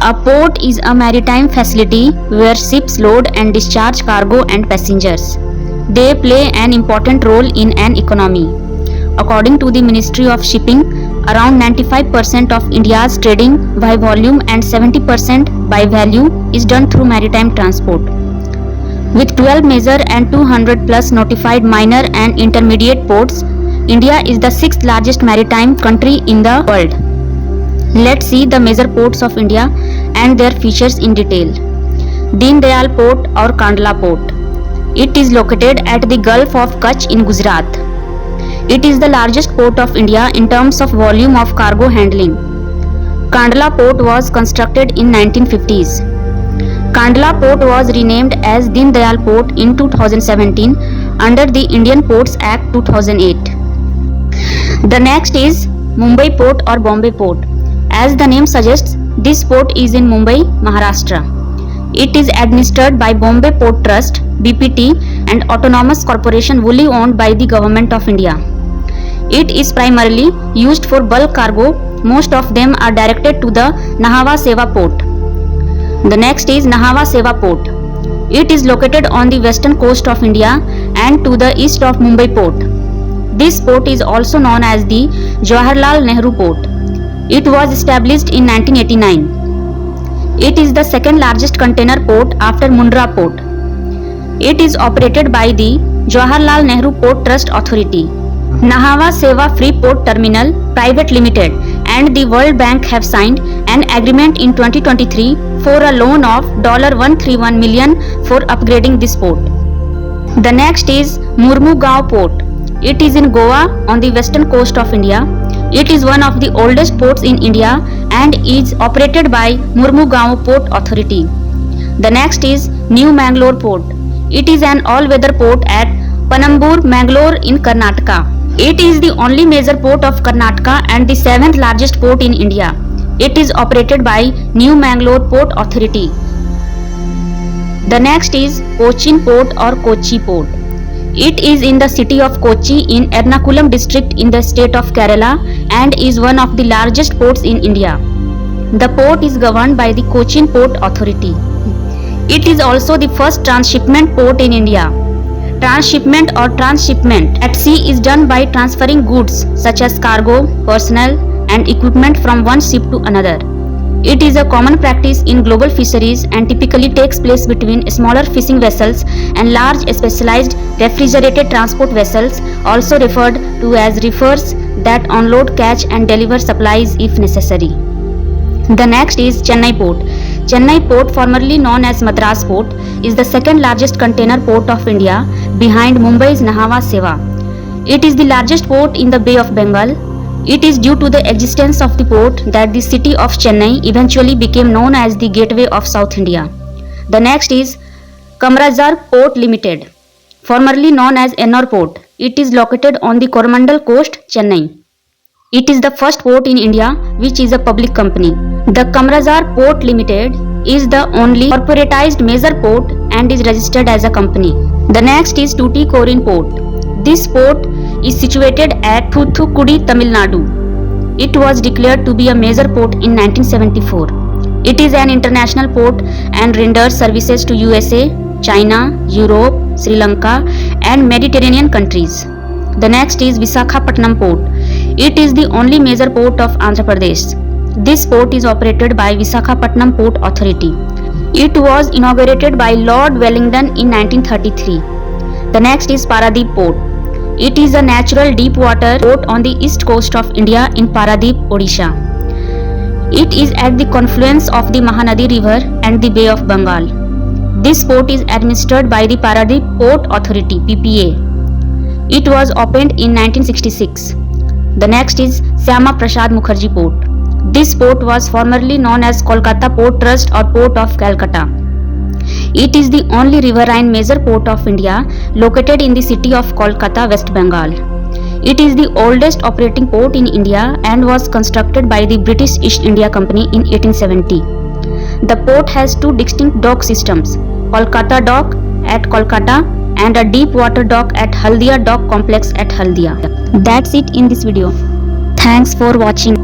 A port is a maritime facility where ships load and discharge cargo and passengers. They play an important role in an economy. According to the Ministry of Shipping, around 95% of India's trading by volume and 70% by value is done through maritime transport. With 12 major and 200 plus notified minor and intermediate ports, India is the sixth largest maritime country in the world. Let's see the major ports of India and their features in detail. Deen Dayal Port or Kandla Port. It is located at the Gulf of Kutch in Gujarat. It is the largest port of India in terms of volume of cargo handling. Kandla Port was constructed in 1950s. Kandla Port was renamed as Deen Dayal Port in 2017 under the Indian Ports Act 2008. The next is Mumbai Port or Bombay Port. As the name suggests, this port is in Mumbai, Maharashtra. It is administered by Bombay Port Trust (BPT), an autonomous corporation wholly owned by the Government of India. It is primarily used for bulk cargo. Most of them are directed to the Nhava Sheva Port. The next is Nhava Sheva Port. It is located on the western coast of India and to the east of Mumbai Port. This port is also known as the Jawaharlal Nehru Port. It was established in 1989. It is the second largest container port after Mundra Port. It is operated by the Jawaharlal Nehru Port Trust Authority. Nhava Sheva Free Port Terminal Private Limited and the World Bank have signed an agreement in 2023 for a loan of $131 million for upgrading this port. The next is Murmugaon Port. It is in Goa on the western coast of India. It is one of the oldest ports in India and is operated by Murmugaon Port Authority. The next is New Mangalore Port. It is an all-weather port at Panambur, Mangalore in Karnataka. It is the only major port of Karnataka and the seventh largest port in India. It is operated by New Mangalore Port Authority. The next is Cochin Port or Kochi Port. It is in the city of Kochi in Ernakulam district in the state of Kerala and is one of the largest ports in India. The port is governed by the Cochin Port Authority. It is also the first transshipment port in India. Transshipment or transshipment at sea is done by transferring goods such as cargo, personnel and equipment from one ship to another. It is a common practice in global fisheries and typically takes place between smaller fishing vessels and large specialized refrigerated transport vessels, also referred to as reefers, that unload, catch and deliver supplies if necessary. The next is Chennai Port. Chennai Port, formerly known as Madras Port, is the second largest container port of India behind Mumbai's Nhava Sheva. It is the largest port in the Bay of Bengal. It is due to the existence of the port that the city of Chennai eventually became known as the gateway of South India. The next is Kamarajar Port Limited, formerly known as Ennore Port. It is located on the Coromandel coast, Chennai. It is the first port in India which is a public company. The Kamarajar Port Limited is the only corporatized major port and is registered as a company. The next is Tuticorin Port. This port is situated at Thoothukudi, Tamil Nadu. It was declared to be a major port in 1974. It is an international port and renders services to USA, China, Europe, Sri Lanka and Mediterranean countries. The next is Visakhapatnam Port. It is the only major port of Andhra Pradesh. This port is operated by Visakhapatnam Port Authority. It was inaugurated by Lord Wellington in 1933. The next is Paradip Port. It is a natural deep water port on the east coast of India in Paradip, Odisha. It is at the confluence of the Mahanadi River and the Bay of Bengal. This port is administered by the Paradip Port Authority (PPA). It was opened in 1966. The next is Syama Prasad Mukherjee Port. This port was formerly known as Kolkata Port Trust or Port of Calcutta. It is the only riverine major port of India located in the city of Kolkata, West Bengal. It is the oldest operating port in India and was constructed by the British East India Company in 1870. The port has two distinct dock systems, Kolkata Dock at Kolkata and a deep water dock at Haldia Dock Complex at Haldia. That's it in this video. Thanks for watching.